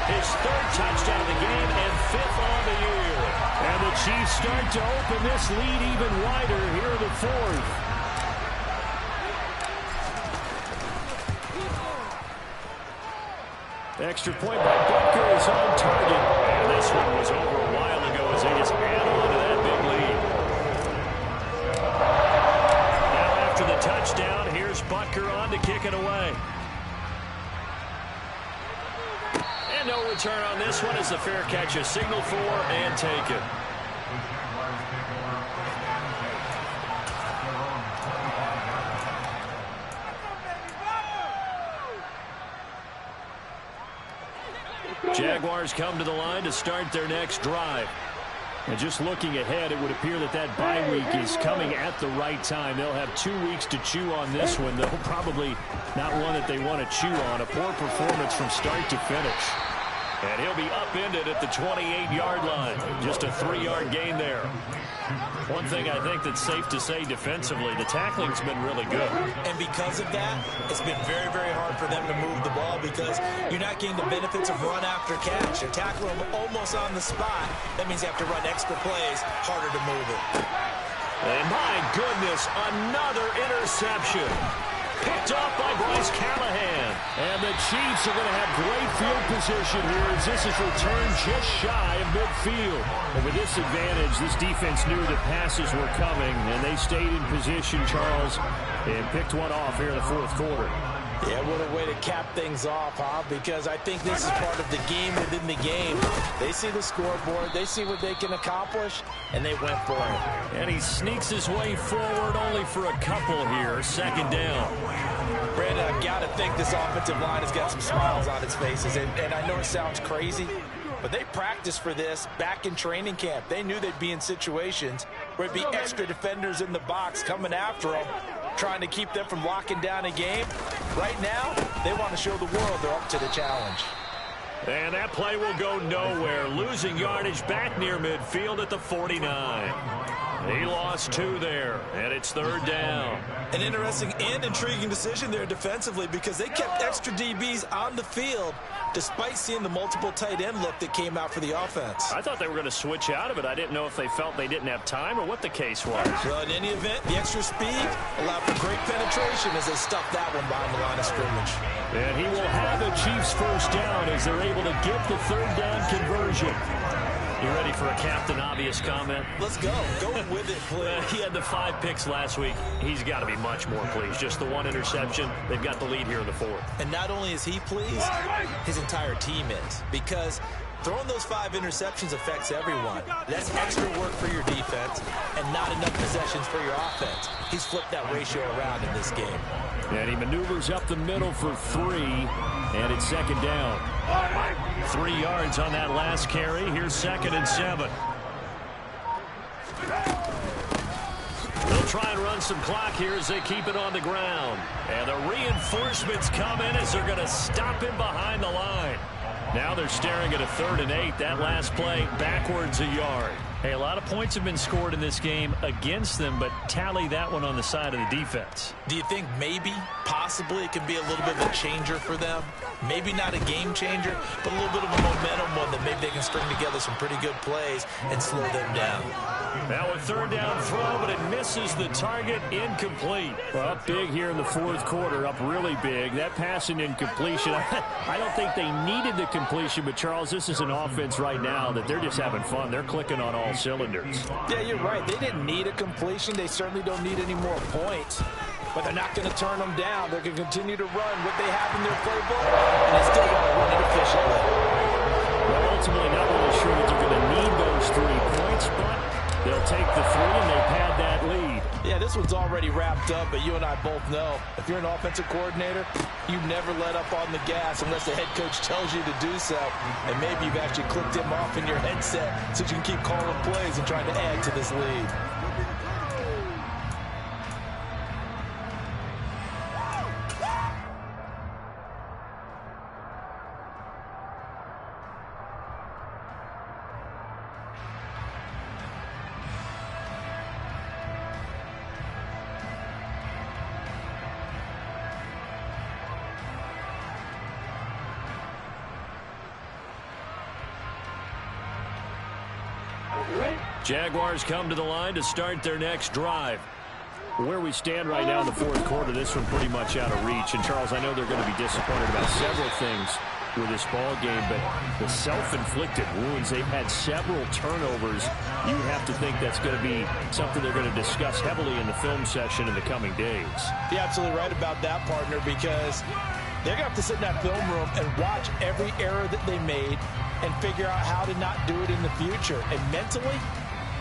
His 3rd touchdown of the game and 5th on the year. And the Chiefs start to open this lead even wider here in the 4th. Extra point by Butker is on target. And this one was over a while ago as they just add on to that big lead. Now after the touchdown, here's Butker on to kick it away. And no return on this one as the fair catch is signaled for and taken. Jaguars come to the line to start their next drive. And just looking ahead, it would appear that that bye week is coming at the right time. They'll have 2 weeks to chew on this one, though probably not one that they want to chew on. A poor performance from start to finish. And he'll be upended at the 28-yard line. Just a 3-yard gain there. One thing I think that's safe to say defensively, the tackling's been really good. And because of that, it's been very, very hard for them to move the ball, because you're not getting the benefits of run after catch. You're tackling them almost on the spot. That means you have to run extra plays, harder to move it. And my goodness, another interception. Picked off by Bryce Callahan. And the Chiefs are going to have great field position here as this is returned just shy of midfield. And with this advantage, this defense knew that passes were coming, and they stayed in position, Charles, and picked one off here in the 4th quarter. Yeah, what a way to cap things off, huh? Because I think this is part of the game within the game. They see the scoreboard, they see what they can accomplish, and they went for it. And he sneaks his way forward only for a couple here. 2nd down. Brandon, I've got to think this offensive line has got some smiles on its faces. And I know it sounds crazy, but they practiced for this back in training camp. They knew they'd be in situations where it'd be extra defenders in the box coming after them, trying to keep them from locking down a game. Right now, they want to show the world they're up to the challenge. And that play will go nowhere. Losing yardage back near midfield at the 49. He lost 2 there, and it's 3rd down. An interesting and intriguing decision there defensively, because they kept extra DBs on the field despite seeing the multiple tight end look that came out for the offense. I thought they were going to switch out of it. I didn't know if they felt they didn't have time or what the case was. Well, in any event, the extra speed allowed for great penetration as they stuffed that one behind the line of scrimmage. And he will have the Chiefs 1st down as they're able to get the 3rd down conversion. You ready for a Captain Obvious comment? Let's go. Go with it, please. He had the 5 picks last week. He's got to be much more pleased. Just the 1 interception. They've got the lead here in the 4th. And not only is he pleased, his entire team is. Because throwing those 5 interceptions affects everyone. That's extra work for your defense and not enough possessions for your offense. He's flipped that ratio around in this game. And he maneuvers up the middle for 3, and it's 2nd down. 3 yards on that last carry. Here's 2nd and 7. They'll try and run some clock here as they keep it on the ground. And the reinforcements come in as they're going to stop him behind the line. Now they're staring at a 3rd and 8. That last play backwards a yard. Hey, a lot of points have been scored in this game against them, but tally that one on the side of the defense. Do you think maybe, possibly, it could be a little bit of a changer for them? Maybe not a game changer, but a little bit of a momentum one that maybe they can string together some pretty good plays and slow them down. Now a third down throw, but it misses the target, incomplete. Well, up big here in the fourth quarter, up really big. That pass and incompletion, I don't think they needed the completion, but Charles, this is an offense right now that they're just having fun. They're clicking on all cylinders. Yeah, you're right. They didn't need a completion. They certainly don't need any more points. But they're not going to turn them down. They're going to continue to run what they have in their playbook, and they still want to run it efficiently. Well, ultimately, not really sure that they're going to need those 3 points, but they'll take the 3, and they've had that lead. Yeah, this one's already wrapped up, but you and I both know if you're an offensive coordinator, you never let up on the gas unless the head coach tells you to do so. And maybe you've actually clicked him off in your headset so you can keep calling plays and trying to add to this lead. Jaguars come to the line to start their next drive. Where we stand right now in the fourth quarter, this one pretty much out of reach. And, Charles, I know they're going to be disappointed about several things with this ball game, but the self-inflicted wounds, they've had several turnovers. You would have to think that's going to be something they're going to discuss heavily in the film session in the coming days. You're absolutely right about that, partner, because they're going to have to sit in that film room and watch every error that they made and figure out how to not do it in the future. And mentally,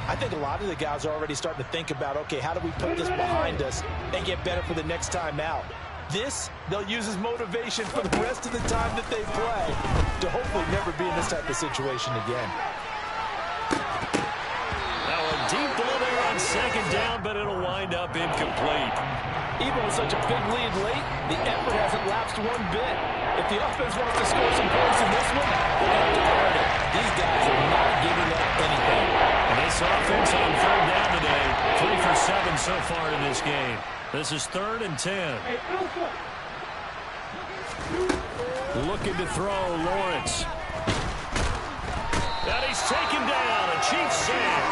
I think a lot of the guys are already starting to think about, okay, how do we put this behind us and get better for the next time out? This, they'll use as motivation for the rest of the time that they play to hopefully never be in this type of situation again. Now a deep ball there on second down, but it'll wind up incomplete. Even with such a big lead late, the effort hasn't lapsed one bit. If the offense wants to score some points in this one, they're going to have to earn it. These guys are not giving up anything. And this offense on third down today, 3 for 7 so far in this game. This is 3rd and 10. Looking to throw, Lawrence. And he's taken down, a Chiefs sack.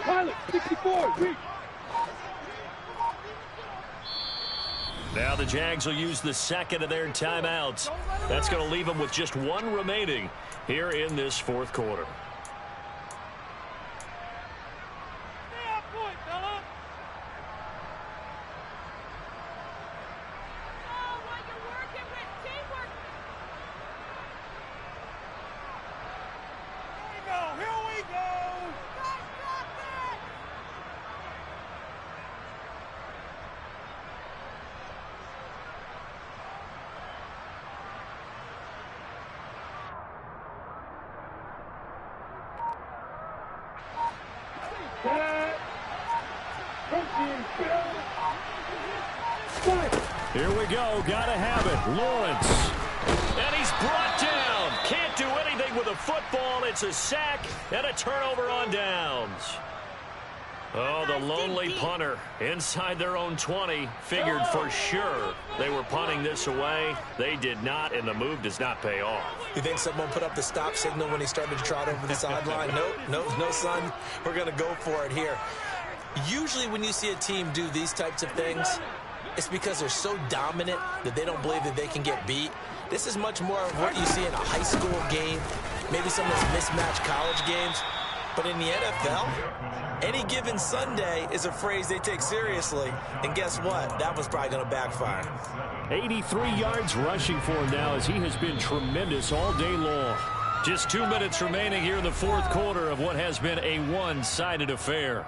Pilot, 64, reach. Now the Jags will use the second of their timeouts. That's going to leave them with just 1 remaining here in this fourth quarter. Stay on point, fella. Oh, what you're working with, teamwork. Here we go. Guys, stop that. Here we go. Got to have it. Lawrence. And he's brought down. Can't do anything with a football. It's a sack and a turnover on downs. Oh, the lonely punter inside their own 20 figured for sure they were punting this away. They did not, and the move does not pay off. You think someone put up the stop signal when he started to trot over the sideline? Nope, no, son. We're going to go for it here. Usually when you see a team do these types of things, it's because they're so dominant that they don't believe that they can get beat. This is much more of what you see in a high school game, maybe some of those mismatched college games. But in the NFL, any given Sunday is a phrase they take seriously. And guess what? That was probably going to backfire. 83 yards rushing for him now as he has been tremendous all day long. Just 2 minutes remaining here in the fourth quarter of what has been a one-sided affair.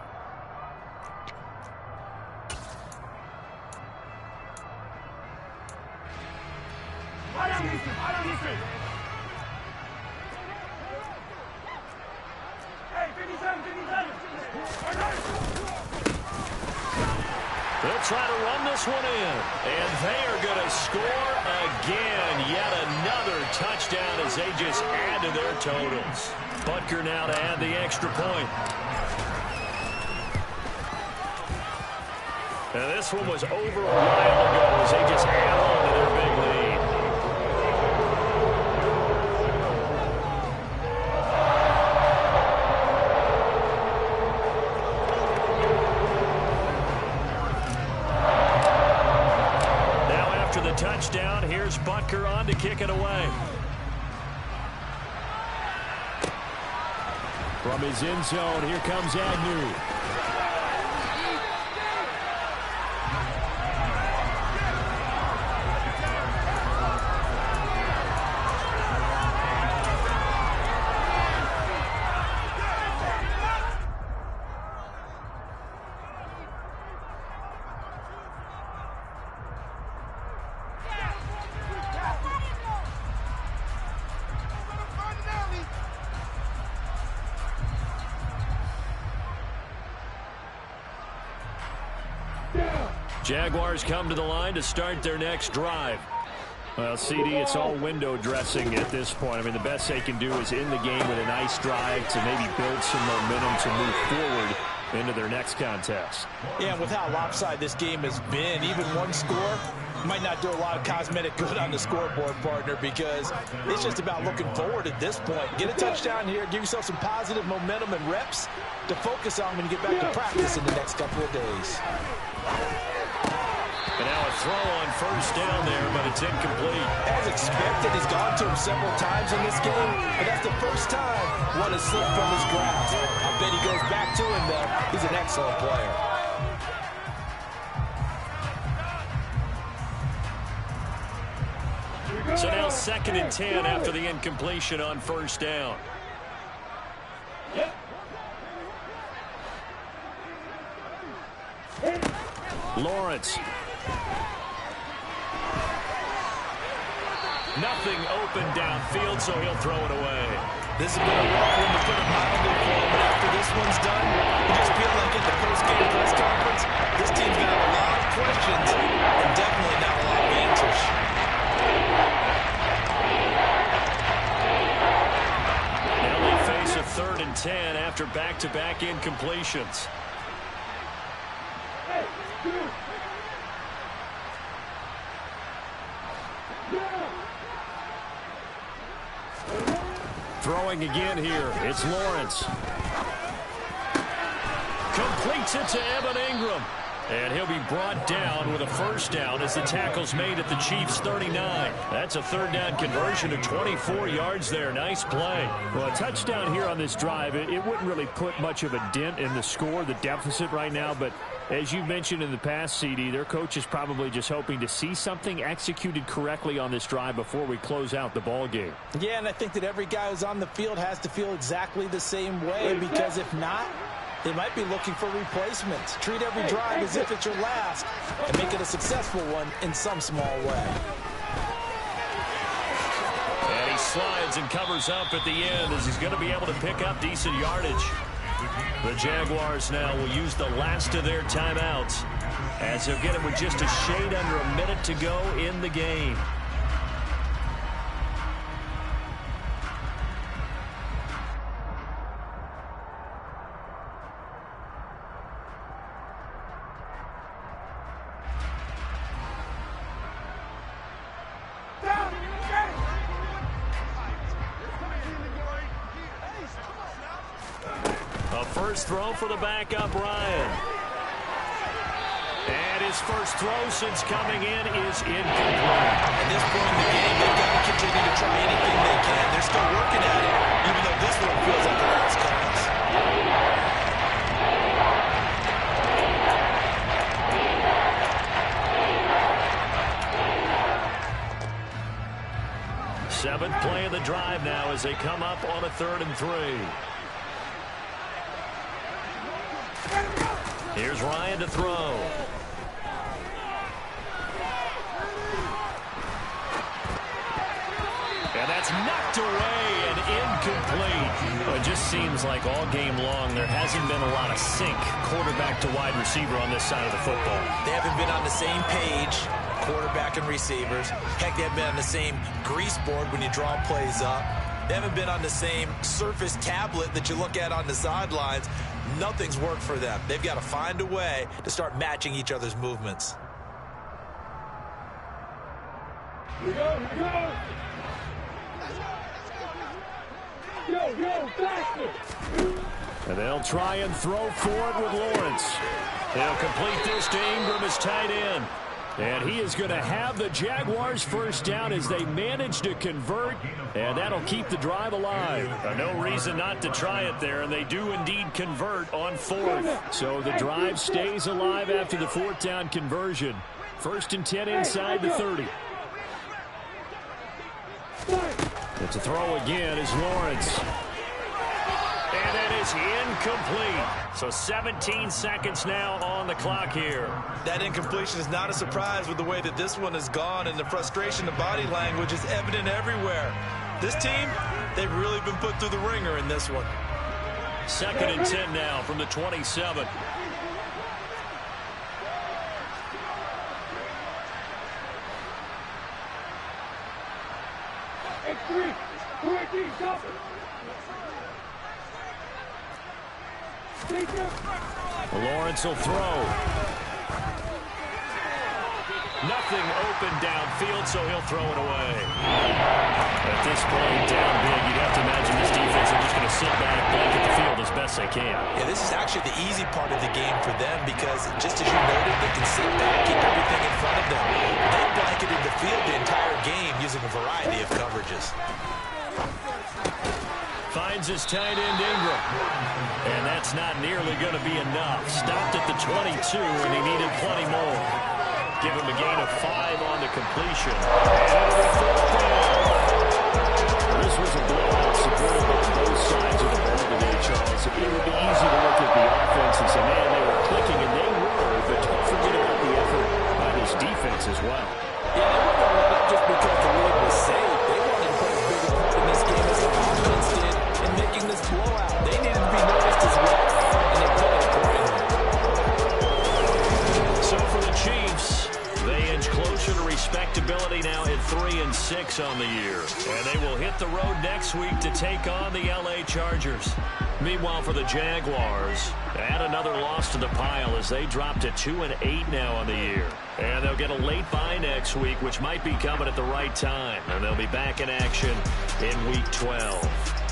Hey, They'll try to run this one in. And they are going to score again. Yet another touchdown as they just add to their totals. Butker now to add the extra point. And this one was over a while ago as they just add on to their big lead. Now after the touchdown, here's Butker on to kick it away. From his end zone, here comes Agnew. Jaguars come to the line to start their next drive. Well, CD, it's all window dressing at this point. I mean, the best they can do is end the game with a nice drive to maybe build some momentum to move forward into their next contest. Yeah, and with how lopsided this game has been, even one score might not do a lot of cosmetic good on the scoreboard, partner, because it's just about looking forward at this point. Get a touchdown here, give yourself some positive momentum and reps to focus on when you get back to practice in the next couple of days. And now a throw on first down there, but it's incomplete. As expected, he's gone to him several times in this game, but that's the first time one has slipped from his grasp. I bet he goes back to him, though. He's an excellent player. So now 2nd and 10 after the incompletion on first down. Lawrence. Nothing open downfield, so he'll throw it away. This has been a rough one to put it mildly for him, but after this one's done, you just feel like at the post-game press conference, this team's got a lot of questions and definitely not a lot of answers. Now they face a 3rd and 10 after back-to-back incompletions. Throwing again here, it's Lawrence. Completes it to Evan Ingram. And he'll be brought down with a first down as the tackle's made at the Chiefs' 39. That's a 3rd down conversion to 24 yards there. Nice play. Well, a touchdown here on this drive, it wouldn't really put much of a dent in the score, the deficit right now, but as you mentioned in the past, CD, their coach is probably just hoping to see something executed correctly on this drive before we close out the ball game. Yeah, and I think that every guy who's on the field has to feel exactly the same way, because if not, they might be looking for replacements. Treat every drive as if it's your last and make it a successful one in some small way. And he slides and covers up at the end as he's going to be able to pick up decent yardage. The Jaguars now will use the last of their timeouts as they'll get it with just a shade under a minute to go in the game. First throw for the backup, Ryan. And his first throw since coming in is incomplete. At this point in the game, they've got to continue to try anything they can. They're still working at it, even though this one feels like the last cause. 7th play of the drive now as they come up on a 3rd and 3. Here's Ryan to throw. And that's knocked away and incomplete. just seems like all game long there hasn't been a lot of sync quarterback to wide receiver on this side of the football. They haven't been on the same page, quarterback and receivers. Heck, they haven't been on the same grease board when you draw plays up. They haven't been on the same surface tablet that you look at on the sidelines. Nothing's worked for them. They've got to find a way to start matching each other's movements. Here we go, Go, faster! And they'll try and throw for it with Lawrence. They'll complete this to Ingram as tight end. And he is going to have the Jaguars first down as they manage to convert, and that'll keep the drive alive. No reason not to try it there, and they do indeed convert on fourth. So the drive stays alive after the fourth down conversion. 1st and 10 inside the 30. It's a throw again as Lawrence. And it is incomplete. So 17 seconds now on the clock here. That incompletion is not a surprise with the way that this one has gone, and the frustration of body language is evident everywhere. This team, they've really been put through the ringer in this one. 2nd and 10 now from the 27. Lawrence will throw. Nothing open downfield, so he'll throw it away. At this point, down big, you'd have to imagine this defense are just going to sit back, blanket the field as best they can. Yeah, this is actually the easy part of the game for them because, just as you noted, they can sit back, keep everything in front of them. They blanketed the field the entire game using a variety of coverages. Finds his tight end Ingram. And that's not nearly going to be enough. Stopped at the 22, and he needed plenty more. Give him a gain of 5 on the completion. This was a blowout supported by both sides of the ball today, Charles. It would be easy to look at the offense and say, man, they were clicking, and they were, but don't forget about the effort by this defense as well. Yeah, they were not just because the lead was safe. They wanted to play a bigger part in this game as the offense did in making this blowout. They needed to be noticed as well, and they played accordingly. So for the Chiefs, they inch closer to respectability now at 3-6 on the year. And they will hit the road next week to take on the LA Chargers. Meanwhile, for the Jaguars, add another loss to the pile as they drop to 2-8 now on the year. And they'll get a late bye next week, which might be coming at the right time. And they'll be back in action in Week 12.